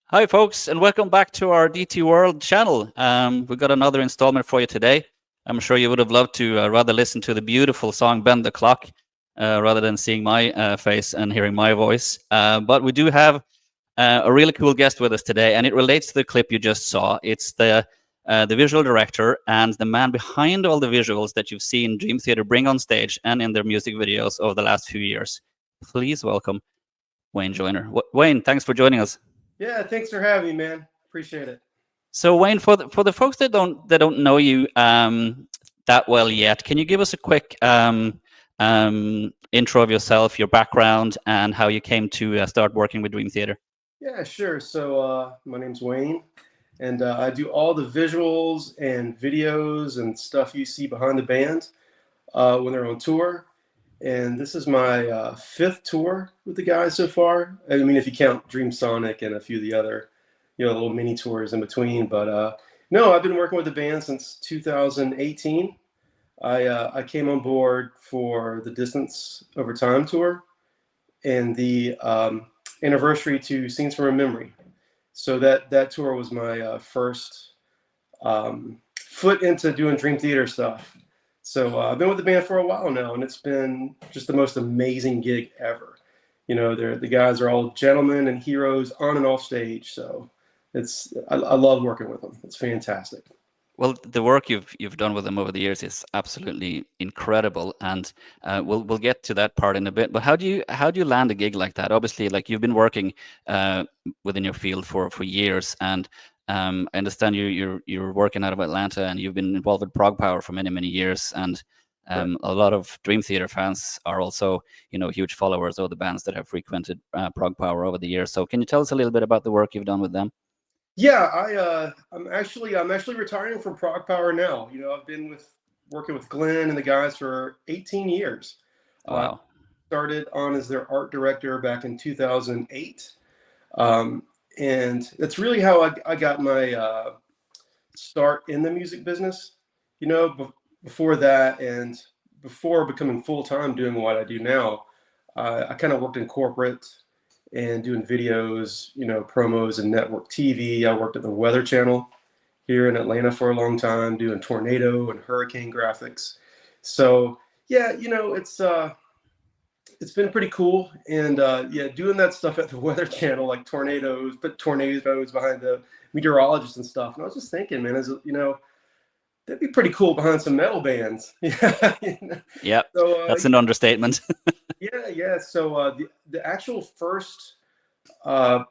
Hi, folks, and welcome back to our DT World channel. We've got another installment for you today. I'm sure you would have loved to rather listen to the beautiful song Bend the Clock rather than seeing my face and hearing my voice. But we do have a really cool guest with us today, and it relates to the clip you just saw. It's the visual director and the man behind all the visuals that you've seen Dream Theater bring on stage and in their music videos over the last few years. Please welcome Wayne Joyner. Wayne, thanks for joining us. Yeah, thanks for having me, man. Appreciate it. So Wayne, for the folks that don't know you that well yet, can you give us a quick intro of yourself, your background, and how you came to start working with Dream Theater? Yeah, sure. So my name's Wayne, and I do all the visuals and videos and stuff you see behind the band when they're on tour. And this is my fifth tour with the guys so far. I mean, if you count Dream Sonic and a few of the other, little mini tours in between. But no, I've been working with the band since 2018. I came on board for the Distance Over Time tour and the anniversary to Scenes from a Memory. So that tour was my first foot into doing Dream Theater stuff. So I've been with the band for a while now, and it's been just the most amazing gig ever. The guys are all gentlemen and heroes on and off stage. So I love working with them. It's fantastic. Well, the work you've done with them over the years is absolutely incredible, and we'll get to that part in a bit. But how do you land a gig like that? Obviously, like you've been working uh, within your field for years, and I understand you're working out of Atlanta, and you've been involved with Prog Power for many years, and Right. a lot of Dream Theater fans are also huge followers of the bands that have frequented Prog Power over the years. So, can you tell us a little bit about the work you've done with them? Yeah, I'm actually retiring from Prog Power now. I've been working with Glenn and the guys for 18 years. Uh, Wow. Started on as their art director back in 2008, um, and that's really how I got my start in the music business. Before that and before becoming full time doing what I do now, I kind of worked in corporate and doing videos, promos and network TV. I worked at the Weather Channel here in Atlanta for a long time, doing tornado and hurricane graphics. So yeah, it's been pretty cool, and yeah, doing that stuff at the Weather Channel, like tornadoes, put tornadoes behind the meteorologists and stuff. And I was just thinking, man, that'd be pretty cool behind some metal bands. Yeah. Yeah, So that's an understatement. yeah. So the actual first uh,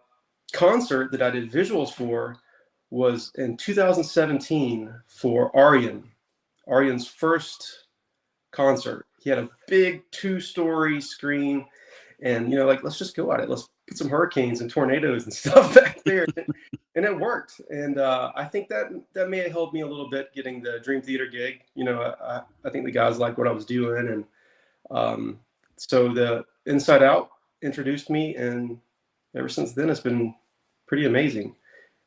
concert that I did visuals for was in 2017 for Aryan's first concert. He had a big 2-story screen, and like, let's just go at it. Let's put some hurricanes and tornadoes and stuff back there, and it worked. And I think that may have helped me a little bit getting the Dream Theater gig. I think the guys liked what I was doing, and um, so the Inside Out introduced me, and ever since then it's been pretty amazing.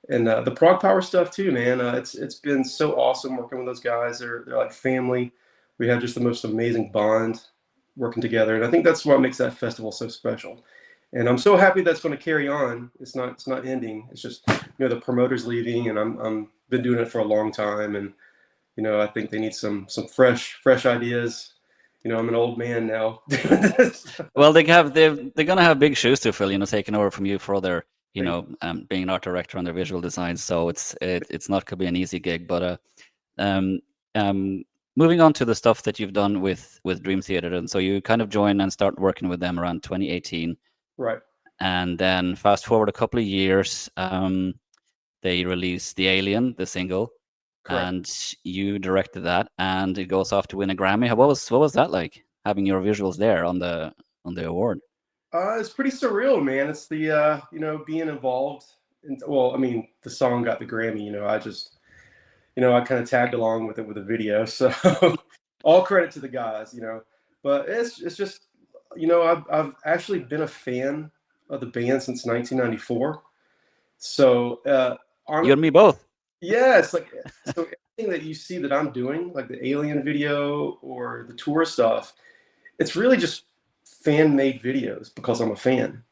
And the Prog Power stuff too, man. It's been so awesome working with those guys. They're like family. We have just the most amazing bond working together, and I think that's what makes that festival so special. And I'm so happy that's going to carry on. It's not ending. It's just the promoter's leaving, and I'm been doing it for a long time, and I think they need some fresh ideas. I'm an old man now. Well, they're gonna have big shoes to fill, taking over from you for their, being an art director on their visual designs. So it's not gonna be an easy gig. But um, um, moving on to the stuff that you've done with Dream Theater, and so you kind of join and start working with them around 2018, Right. and then fast forward a couple of years, they released The Alien, the single, Correct. and you directed that, and it goes off to win a Grammy. What was that like, having your visuals there on the award? It's pretty surreal, man. It's the being involved. Well, I mean, the song got the Grammy. I just I kind of tagged along with it with a video. So all credit to the guys. But it's just I've actually been a fan of the band since 1994. So You on and me both. yeah, it's like, so everything that you see that I'm doing, like the Alien video or the tour stuff, it's really just fan made videos because I'm a fan.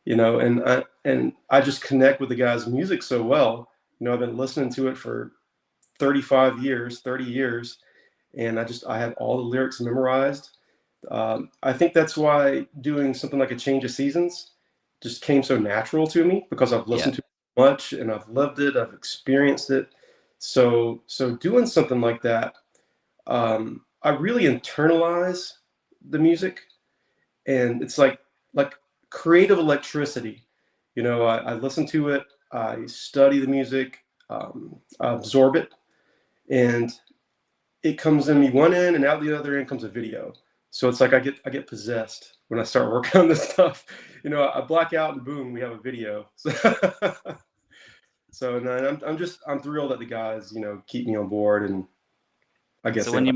And I just connect with the guy's music so well. I've been listening to it for 35 years, 30 years, and I have all the lyrics memorized. I think that's why doing something like A Change of Seasons just came so natural to me, because I've Yeah, listened to it much and I've lived it, I've experienced it. So doing something like that, I really internalize the music, and it's like creative electricity. I listen to it, I study the music, I absorb it, and it comes in me one end, and out the other end comes a video. So it's like I get possessed when I start working on this stuff. I black out and boom, we have a video. So no, I'm thrilled that the guys keep me on board, and I guess so they like.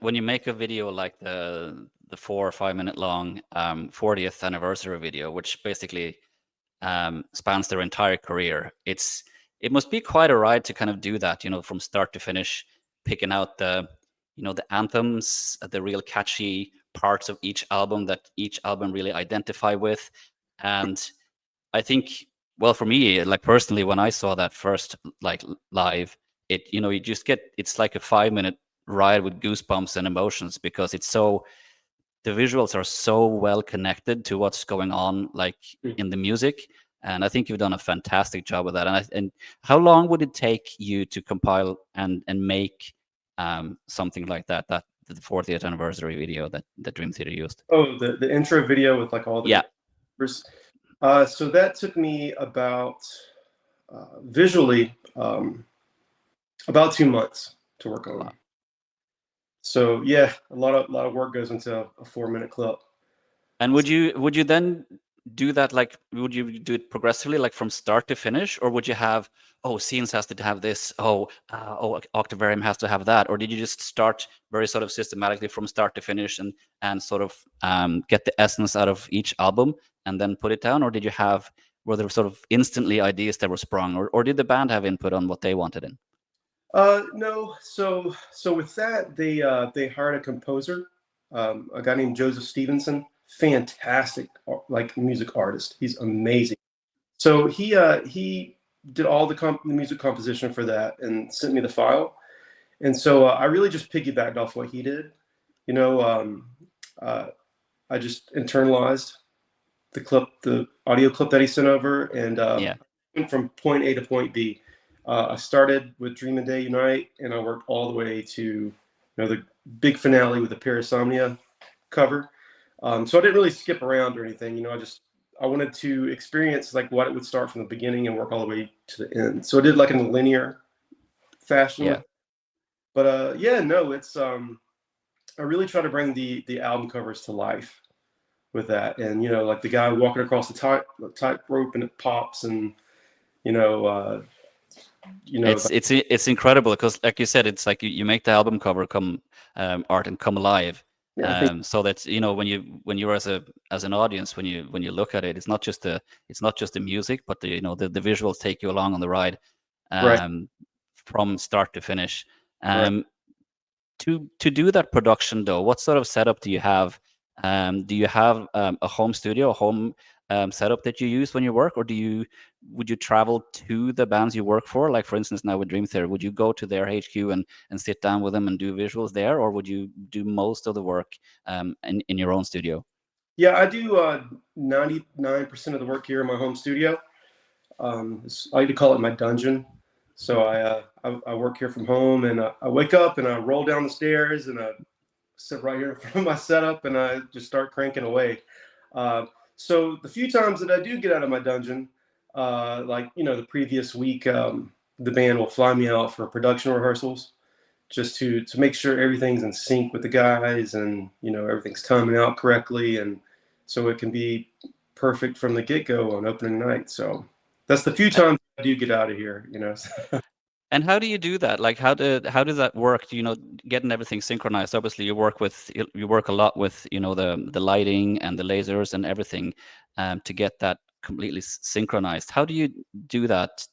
when you make a video like the 4 or 5 minute long 40th anniversary video, which basically spans their entire career, it must be quite a ride to kind of do that, from start to finish, picking out the anthems, the real catchy parts of each album that each album really identify with. And I think, well, for me, like personally, when I saw that first, like live, you just get, it's like a 5 minute ride with goosebumps and emotions, because the visuals are so well connected to what's going on, like in the music. And I think you've done a fantastic job with that. And how long would it take you to compile and make something like that the 40th anniversary video that Dream Theater used? Oh, the intro video with like all the Yeah. great numbers. So that took me about visually about 2 months to work on. Wow. So yeah, a lot of work goes into a 4 minute clip. And would you then do that, like would you do it progressively, like from start to finish, or would you have, oh, scenes has to have this, octavarium has to have that, or did you just start very sort of systematically from start to finish and sort of get the essence out of each album and then put it down, or were there sort of instantly ideas that were sprung, or did the band have input on what they wanted in? No. So with that, they hired a composer, a guy named Joseph Stevenson. Fantastic, like music artist. He's amazing. So he did all the music composition for that and sent me the file. And so I really just piggybacked off what he did. You know, uh, I just internalized the audio clip that he sent over, and Yeah. went from point A to point B. I started with Dream and Day Unite, and I worked all the way to the big finale with the Parasomnia cover. So I didn't really skip around or anything. I wanted to experience like what it would start from the beginning and work all the way to the end. So I did like in a linear fashion Yeah. with. But yeah, no, it's I really try to bring the album covers to life with that, and like the guy walking across the tightrope and it pops, and you know, uh, It's like, it's it's incredible because, like you said, it's like you make the album cover come art and come alive. yeah, I think So that's, when you're as an audience, when you look at it, it's not just the music, but the visuals take you along on the ride, right, um, from start to finish. right. Um, to do that production though, what sort of setup do you have? Do you have a home studio, a home setup that you use when you work, or would you travel to the bands you work for? Like for instance, now with Dream Theater, would you go to their HQ and sit down with them and do visuals there, or would you do most of the work in your own studio? Yeah, I do 99% of the work here in my home studio. I like to call it my dungeon. So I work here from home, and I wake up and I roll down the stairs and I sit right here in front of my setup and I just start cranking away. Uh, so the few times that I do get out of my dungeon, like the previous week, the band will fly me out for production rehearsals just to make sure everything's in sync with the guys, and everything's timing out correctly, and so it can be perfect from the get-go on opening night. So that's the few times I do get out of here. And how do you do that? Like, how does that work? Getting everything synchronized. Obviously, you work a lot with the lighting and the lasers and everything, to get that completely synchronized. How do you do that?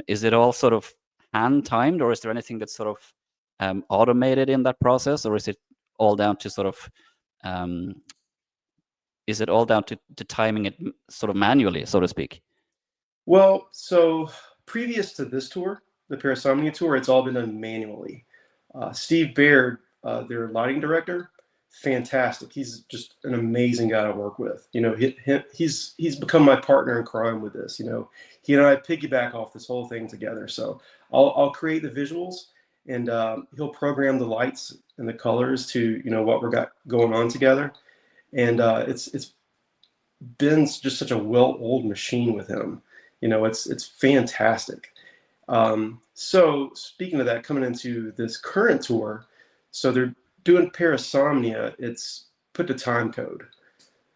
Is it all sort of hand timed, or is there anything that's sort of automated in that process, or is it all down to sort of um, is it all down to timing it sort of manually, so to speak? Well, so previous to this tour, the Parasomnia tour, it's all been done manually. Steve Baird, their lighting director, fantastic. He's just an amazing guy to work with. You know, he's become my partner in crime with this. You know, he and I piggyback off this whole thing together. So I'll create the visuals, and he'll program the lights and the colors to what we got going on together. And it's been just such a well-oiled machine with him. You know, it's fantastic. So speaking of that, coming into this current tour, so they're doing Parasomnia. It's put to time code.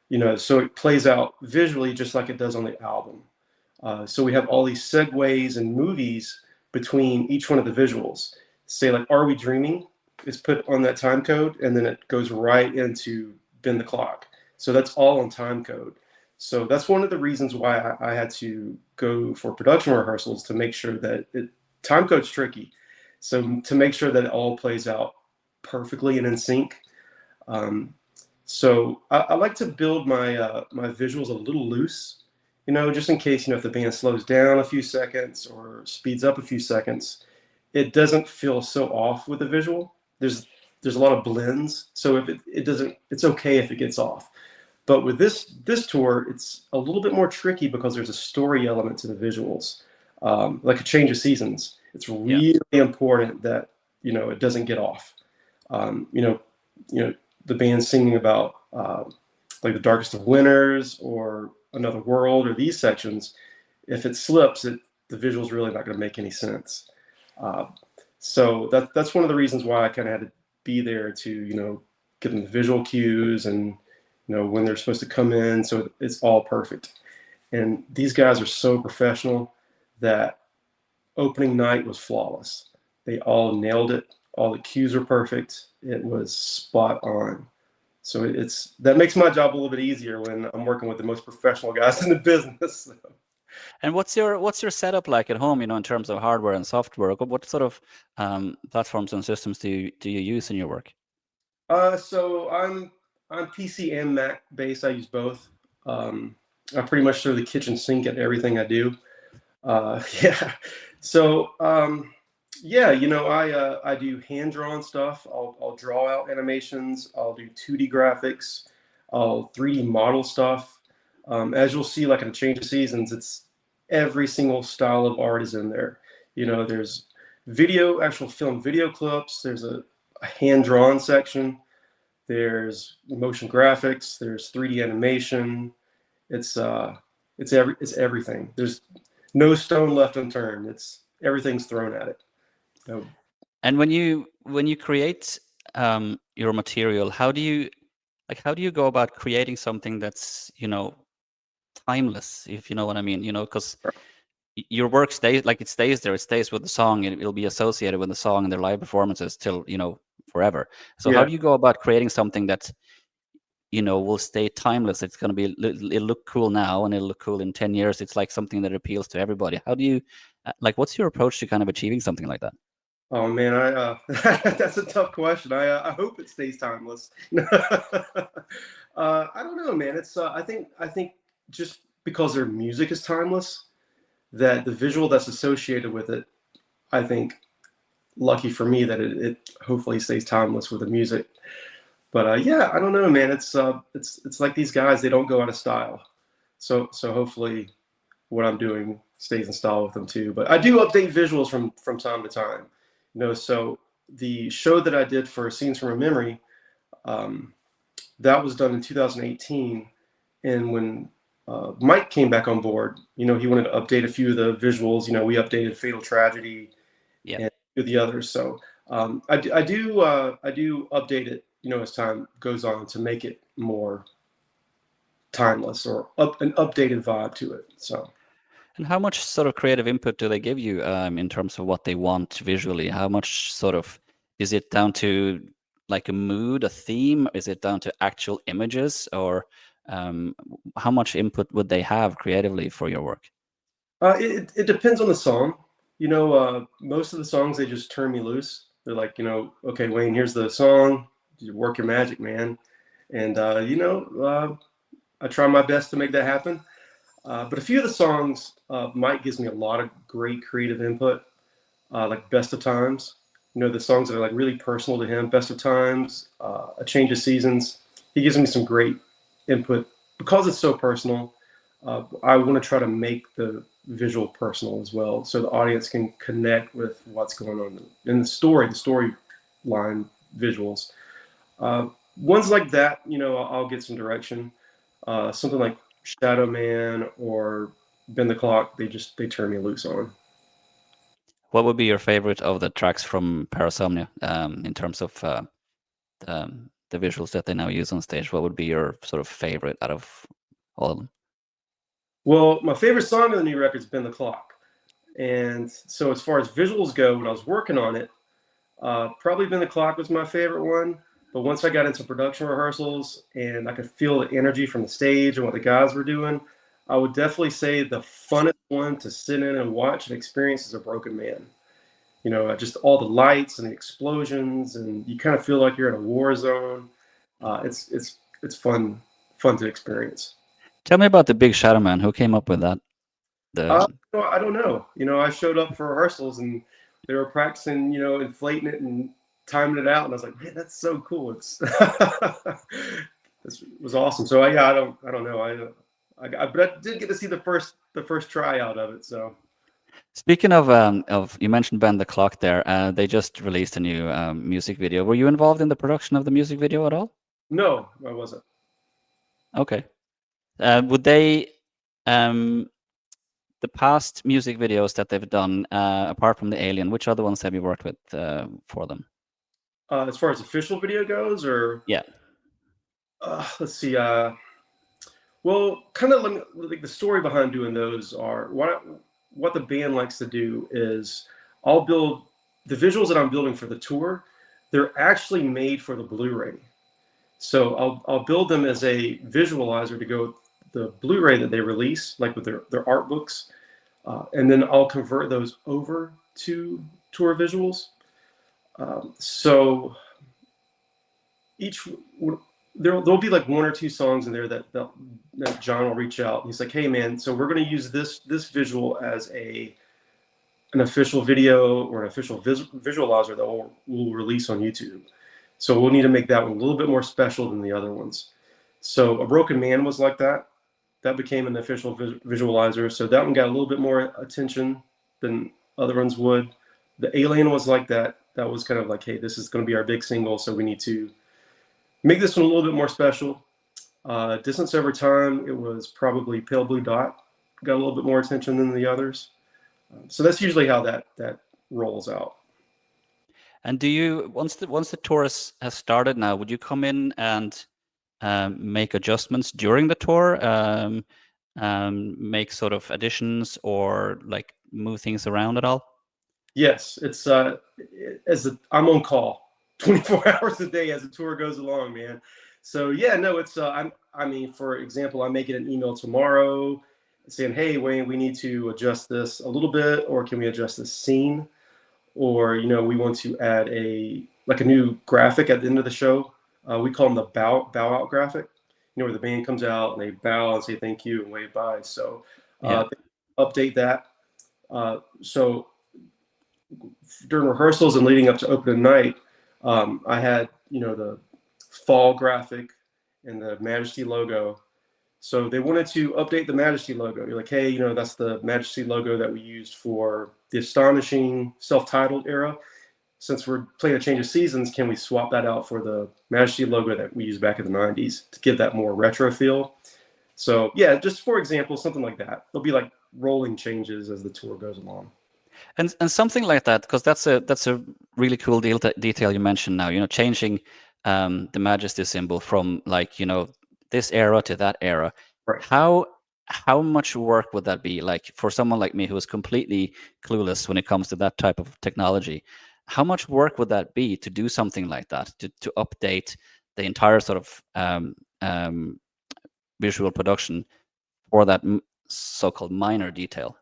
You know, so it plays out visually just like it does on the album. So we have all these segues and movies between each one of the visuals. Say like "Are We Dreaming" is put on that time code, and then it goes right into "Bend the Clock." So that's all on time code. So that's one of the reasons why I had to go for production rehearsals, to make sure that time code's tricky. So to make sure that it all plays out perfectly and in sync. Um, so I like to build my visuals a little loose, just in case, if the band slows down a few seconds or speeds up a few seconds, it doesn't feel so off with the visual. There's a lot of blends, so if it doesn't, it's okay if it gets off. But with this tour, it's a little bit more tricky because there's a story element to the visuals, like a change of seasons. It's Yeah. really important that it doesn't get off. Um, you know, the band singing about like the darkest of winters or another world or these sections. If it slips, the visual's really not going to make any sense. Uh, so that's one of the reasons why I kind of had to be there to give them the visual cues and when they're supposed to come in, so it's all perfect. And these guys are so professional that opening night was flawless. They all nailed it. All the cues were perfect. It was spot on. So that makes my job a little bit easier when I'm working with the most professional guys in the business. And what's your setup like at home? In terms of hardware and software. What sort of platforms and systems do you use in your work? So I'm PC and Mac based. I use both. I pretty much throw the kitchen sink at everything I do. Yeah. So yeah, I do hand drawn stuff. I'll draw out animations. I'll do 2D graphics. I'll 3D model stuff. As you'll see, like in Change of Seasons, it's every single style of art is in there. There's actual film video clips. There's a hand drawn section. There's motion graphics. There's 3D animation. It's it's everything. There's no stone left unturned. Everything's thrown at it. So, And when you create your material, how do you go about creating something that's timeless, if you know what I mean? Because your work stays, like, it stays there, it stays with the song, it'll be associated with the song and their live performances till forever. So how yeah. do you go about creating something that will stay timeless? It's going to be, it'll look cool now and it'll look cool in 10 years. It's like something that appeals to everybody. How do you what's your approach to kind of achieving something like that? Oh man, that's a tough question. I hope it stays timeless. I don't know, man. It's I think just because their music is timeless, that the visual that's associated with it, I think, lucky for me that it hopefully stays timeless with the music. But yeah, I don't know, man. It's like these guys, they don't go out of style. So hopefully what I'm doing stays in style with them too. But I do update visuals from time to time. So the show that I did for Scenes from a Memory, that was done in 2018. And when Mike came back on board, he wanted to update a few of the visuals. We updated Fatal Tragedy Yeah. and the others. So I do update it, as time goes on, to make it more timeless or an updated vibe to it. So. And how much sort of creative input do they give you in terms of what they want visually? How much sort of is it down to like a mood, a theme? Is it down to actual images, or how much input would they have creatively for your work? It depends on the song. Most of the songs, they just turn me loose. They're like, okay, Wayne, here's the song. You work your magic, man. And I try my best to make that happen. But a few of the songs, Mike gives me a lot of great creative input, like Best of Times. You know, the songs that are like really personal to him. Best of Times, A Change of Seasons. He gives me some great input because it's so personal. I want to try to make the visual personal as well, so the audience can connect with what's going on in the storyline visuals. Ones like that, you know, I'll get some direction. Something like Shadow Man or Bend the Clock, they turn me loose on. What would be your favorite of the tracks from Parasomnia in terms of the visuals that they now use on stage? What would be your sort of favorite out of all of them? Well, my favorite song on the new record is Bend the Clock. And so as far as visuals go, when I was working on it, probably Bend the Clock was my favorite one. But once I got into production rehearsals and I could feel the energy from the stage and what the guys were doing, I would definitely say the funnest one to sit in and watch and experience is A Broken Man. You know, just all the lights and the explosions, and you kind of feel like you're in a war zone. It's fun to experience. Tell me about the Big Shadow Man. Who came up with that? The I don't know. You know, I showed up for rehearsals and they were practicing, you know, inflating it and timing it out, and I was like, man, that's so cool. It's this was awesome. So yeah, I don't know. But I did get to see the first tryout of it. So Speaking of you mentioned Bend the Clock there. They just released a new music video. Were you involved in the production of the music video at all? no, I wasn't. Okay. Would they the past music videos that they've done, apart from the Alien, which other ones have you worked with for them? As far as official video goes, or Yeah. let's see. Well, kind of like the story behind doing those are what the band likes to do is I'll build the visuals that I'm building for the tour. They're actually made for the Blu-ray, so I'll build them as a visualizer to go with the Blu-ray that they release, like with their art books, and then I'll convert those over to tour visuals. So each there'll be like one or two songs in there that John will reach out. And he's like, "Hey man, so we're going to use this visual as an official video or an official visualizer that we'll release on YouTube. So we'll need to make that one a little bit more special than the other ones." So A Broken Man was like that. That became an official visualizer. So that one got a little bit more attention than other ones would. The Alien was like that. That was kind of like, hey, this is going to be our big single, so we need to make this one a little bit more special. Distance Over Time, it was probably Pale Blue Dot. Got a little bit more attention than the others. So that's usually how that rolls out. And do you once the tour has started now, would you come in and make adjustments during the tour, make sort of additions or like move things around at all? Yes, it's I'm on call 24 hours a day as the tour goes along, man. So yeah, no, it's I mean, for example, I'm making an email tomorrow saying, "Hey, Wayne, we need to adjust this a little bit, or can we adjust this scene?" Or you know, we want to add a new graphic at the end of the show. We call them the bow out graphic. You know, where the band comes out and they bow and say thank you and wave bye. So Yeah. update that. So during rehearsals and leading up to opening night, I had, you know, the fall graphic and the Majesty logo. So they wanted to update the Majesty logo. You're like, hey, you know, that's the Majesty logo that we used for the Astonishing self-titled era. Since we're playing A Change of Seasons, can we swap that out for the Majesty logo that we used back in the 90s to give that more retro feel? So yeah, just for example, something like that. There'll be like rolling changes as the tour goes along. And something like that, because that's a really cool detail you mentioned now. You know, changing the Majesty symbol from like, you know, this era to that era. Right. How much work would that be? Like for someone like me who is completely clueless when it comes to that type of technology, how much work would that be to do something like that, to update the entire sort of visual production for that so-called minor detail?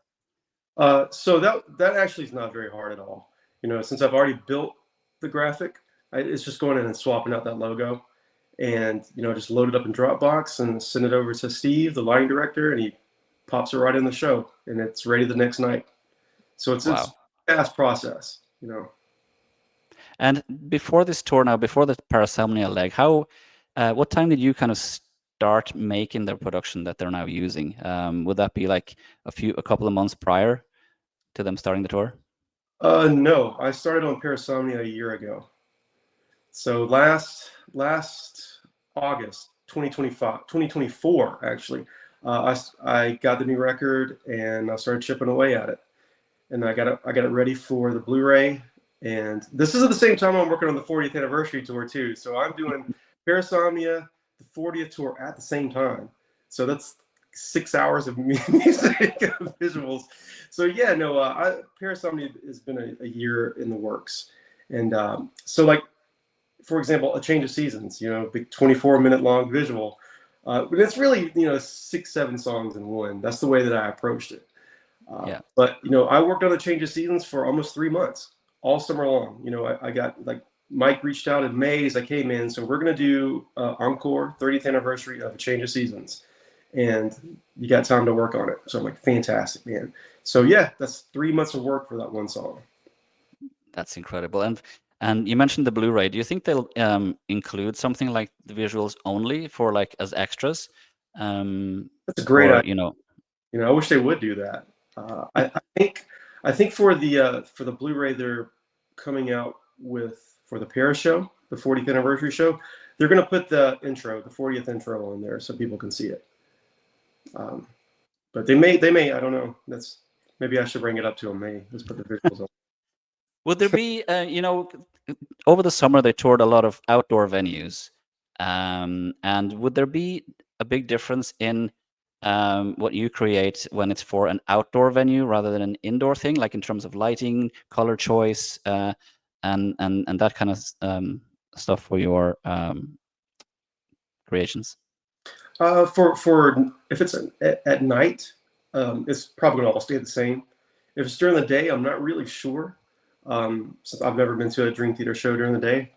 So that actually is not very hard at all. You know, since I've already built the graphic, it's just going in and swapping out that logo. and just load it up in Dropbox and send it over to Steve, the lighting director, and he pops it right in the show, and it's ready the next night. So it's Wow. a fast process. And before this tour now, before the Parasomnia leg, what time did you kind of start making the production that they're now using? Would that be like a couple of months prior to them starting the tour? No, I started on Parasomnia a year ago. So last August 2025, 2024 actually, I got the new record and I started chipping away at it, and I got it ready for the Blu-ray. And this is at the same time I'm working on the 40th anniversary tour too. So I'm doing Parasomnia, the 40th tour at the same time. So that's 6 hours of music visuals. So yeah, no, Parasomnia has been a year in the works, and so like for example, A Change of Seasons, big 24-minute long visual. But it's really, 6, 7 songs in one. That's the way that I approached it. Yeah. But I worked on A Change of Seasons for almost 3 months, all summer long. I got like Mike reached out in May as I came in, so we're gonna do encore 30th anniversary of A Change of Seasons, and you got time to work on it. So I'm like, fantastic, man. So yeah, that's 3 months of work for that one song. That's incredible. And you mentioned the Blu-ray. Do you think they'll include something like the visuals only for like as extras? That's a great For idea. I wish they would do that. I think for the Blu-ray they're coming out with for the Paris show, the 40th anniversary show, they're going to put the 40th intro on there so people can see it. Um, but they may, I don't know. That's maybe I should bring it up to them. Let's put the visuals on. Would there be, over the summer they toured a lot of outdoor venues, and would there be a big difference in what you create when it's for an outdoor venue rather than an indoor thing, like in terms of lighting, color choice, and that kind of stuff for your creations? For if it's at night, it's probably going to all stay the same. If it's during the day, I'm not really sure. Since I've never been to a Dream Theater show during the day,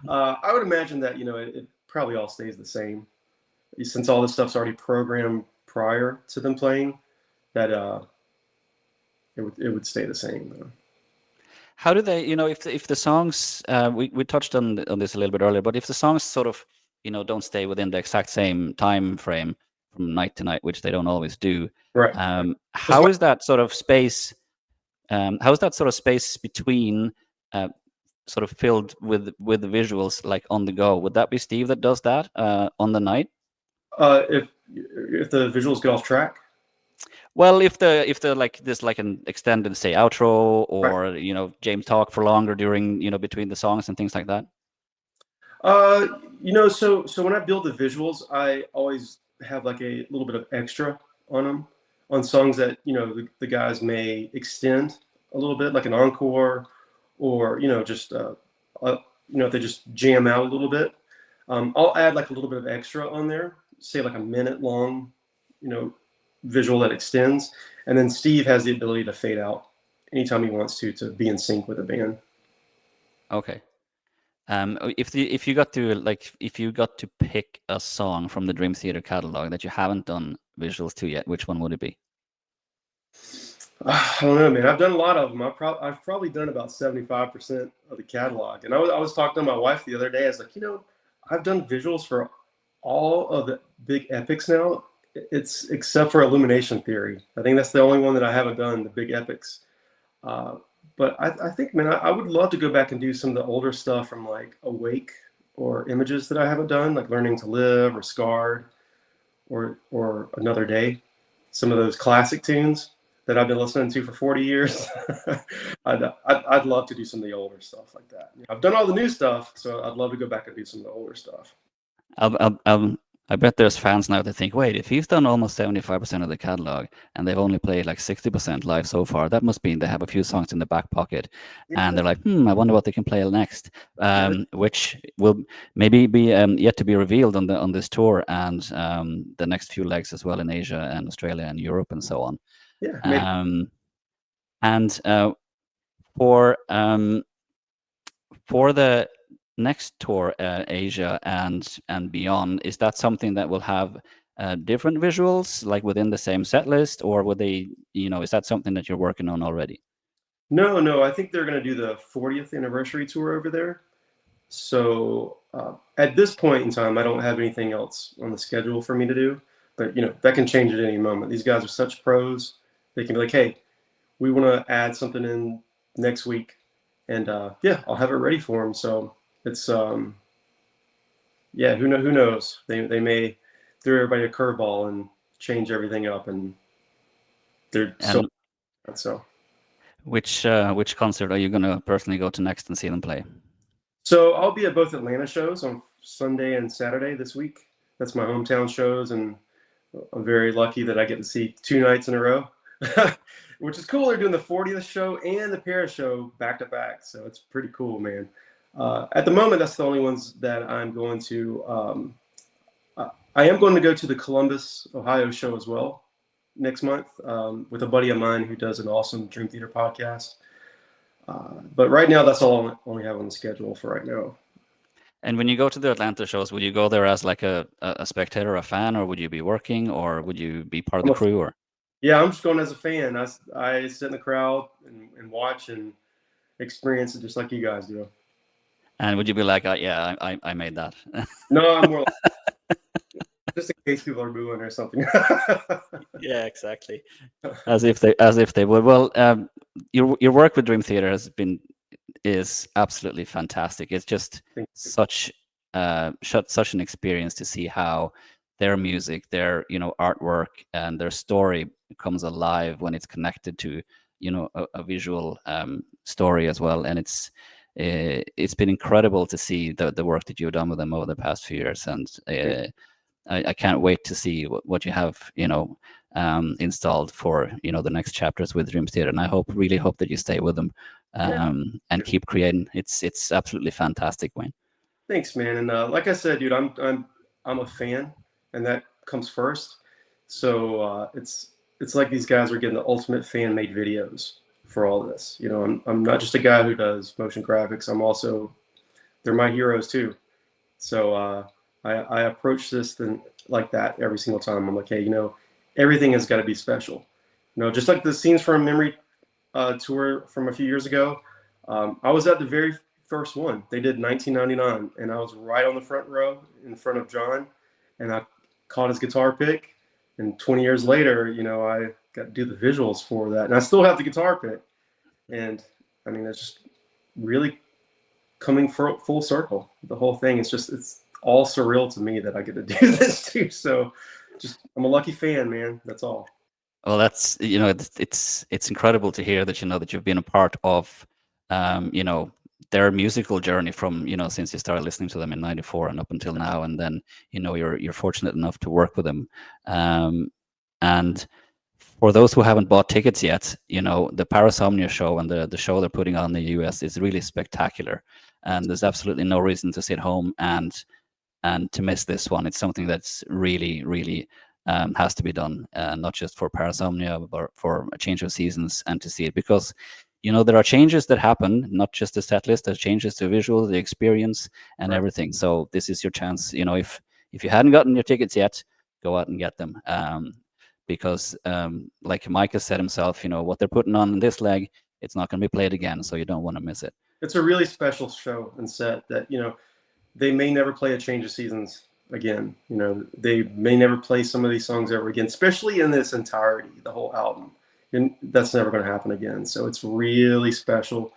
I would imagine that it probably all stays the same, since all this stuff's already programmed prior to them playing. That it would stay the same. How do they, if the songs, we touched on this a little bit earlier, but if the songs sort of, don't stay within the exact same time frame from night to night, which they don't always do, Right. That's how is that sort of space? How is that sort of space between sort of filled with the visuals like on the go? Would that be Steve that does that on the night? If the visuals get off track. Well, if the like this like an extended say outro, Right. or James talk for longer during between the songs and things like that. So when I build the visuals, I always have like a little bit of extra on them, on songs that the guys may extend a little bit, like an encore, or just if they just jam out a little bit. I'll add like a little bit of extra on there, say like a minute long, visual that extends, and then Steve has the ability to fade out anytime he wants to be in sync with the band. Okay. If you got to pick a song from the Dream Theater catalog that you haven't done visuals to yet, which one would it be? I don't know, man. I've done a lot of them. I've probably done about 75% of the catalog. And I was talking to my wife the other day. I was like, I've done visuals for all of the big epics now. It's except for Illumination Theory. I think that's the only one that I haven't done, the big epics. Uh, but I think, man, I would love to go back and do some of the older stuff from like Awake or Images that I haven't done, like Learning to Live or Scarred or Another Day. Some of those classic tunes that I've been listening to for 40 years. I'd love to do some of the older stuff like that. I've done all the new stuff, so I'd love to go back and do some of the older stuff. I bet there's fans now that think, wait, if he's done almost 75% of the catalog and they've only played like 60% live so far, that must mean they have a few songs in the back pocket, and Yeah, they're like, I wonder what they can play next, yeah, which will maybe be yet to be revealed on this tour, and the next few legs as well in Asia and Australia and Europe and so on. yeah, maybe. Um, and for for the next tour, Asia and beyond, is that something that will have different visuals, like within the same set list, or would they, is that something that you're working on already? No, no, I think they're going to do the 40th anniversary tour over there. So at this point in time, I don't have anything else on the schedule for me to do. But that can change at any moment. These guys are such pros. They can be like, "Hey, we want to add something in next week," and yeah, I'll have it ready for them. So it's yeah, who knows? They may throw everybody a curveball and change everything up, and they're so And so. which concert are you gonna personally go to next and see them play? So I'll be at both Atlanta shows on Sunday and Saturday this week. That's my hometown shows, and I'm very lucky that I get to see 2 nights in a row, which is cool. They're doing the 40th show and the Paris show back to back, so it's pretty cool, man. At the moment, that's the only ones that I'm going to. I am going to go to the Columbus, Ohio show as well next month with a buddy of mine who does an awesome Dream Theater podcast. But right now, that's all I only have on the schedule for right now. And when you go to the Atlanta shows, would you go there as like a spectator, a fan, or would you be working, or would you be part of I'm the a, crew, or? yeah, I'm just going as a fan. I sit in the crowd and watch and experience it just like you guys do. And would you be like, yeah, I made that? No, I'm more like, just in case people are booing or something. Yeah, exactly. As if they would. Well, your work with Dream Theater is absolutely fantastic. It's just such an experience to see how their music, their artwork, and their story comes alive when it's connected to a visual story as well. And it's been incredible to see the work that you've done with them over the past few years, and I can't wait to see what you have installed for the next chapters with Dream Theater. And I really hope that you stay with them and keep creating. It's absolutely fantastic, Wayne. Thanks, man. And like I said, dude, I'm a fan, and that comes first. So it's like these guys are getting the ultimate fan-made videos for all this. I'm not just a guy who does motion graphics. They're my heroes too. So I approach this thing like that every single time. I'm like, hey, everything has got to be special. Just like the scenes from Memory tour from a few years ago. I was at the very first one. They did 1999, and I was right on the front row in front of John, and I caught his guitar pick. And 20 years later, I got to do the visuals for that, and I still have the guitar pick. And I mean, it's just really coming full circle. The whole thing is it's all surreal to me that I get to do this too. So, I'm a lucky fan, man. That's all. Well, that's it's incredible to hear that that you've been a part of their musical journey from since you started listening to them in '94 and up until now, and then you're fortunate enough to work with them. And for those who haven't bought tickets yet, the Parasomnia show and the show they're putting on in the US is really spectacular, and there's absolutely no reason to sit home and to miss this one. It's something that's really, really has to be done, not just for Parasomnia, but for a change of seasons and to see it, because there are changes that happen, not just the set list. There's changes to visual, the experience, and Right. everything. So this is your chance. If you hadn't gotten your tickets yet, go out and get them, because like Mike has said himself, what they're putting on in this leg, it's not going to be played again, so you don't want to miss it. It's a really special show and set that they may never play a change of seasons again. They may never play some of these songs ever again, especially in this entirety, the whole album. And that's never going to happen again. So it's really special,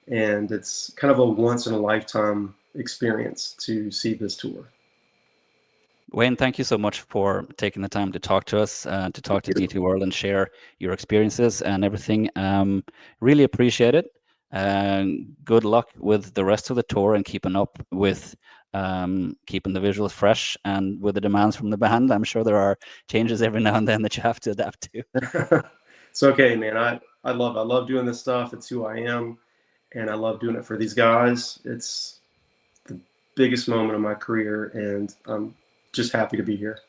and it's kind of a once in a lifetime experience to see this tour. Wayne, thank you so much for taking the time to talk to us, to talk to DT World and share your experiences and everything. Really appreciate it. Good luck with the rest of the tour and keeping up with keeping the visuals fresh and with the demands from the band. I'm sure there are changes every now and then that you have to adapt to. It's okay, man. I love doing this stuff. It's who I am, and I love doing it for these guys. It's the biggest moment of my career, and I'm just happy to be here.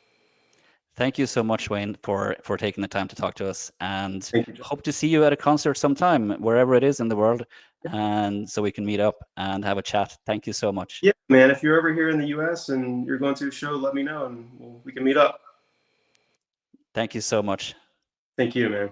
Thank you so much, Wayne, for taking the time to talk to us, and Thank you, John. hope to see you at a concert sometime, wherever it is in the world, and so we can meet up and have a chat. Thank you so much. Yeah, man. If you're ever here in the U.S. and you're going to a show, let me know and we can meet up. Thank you so much. Thank you, man.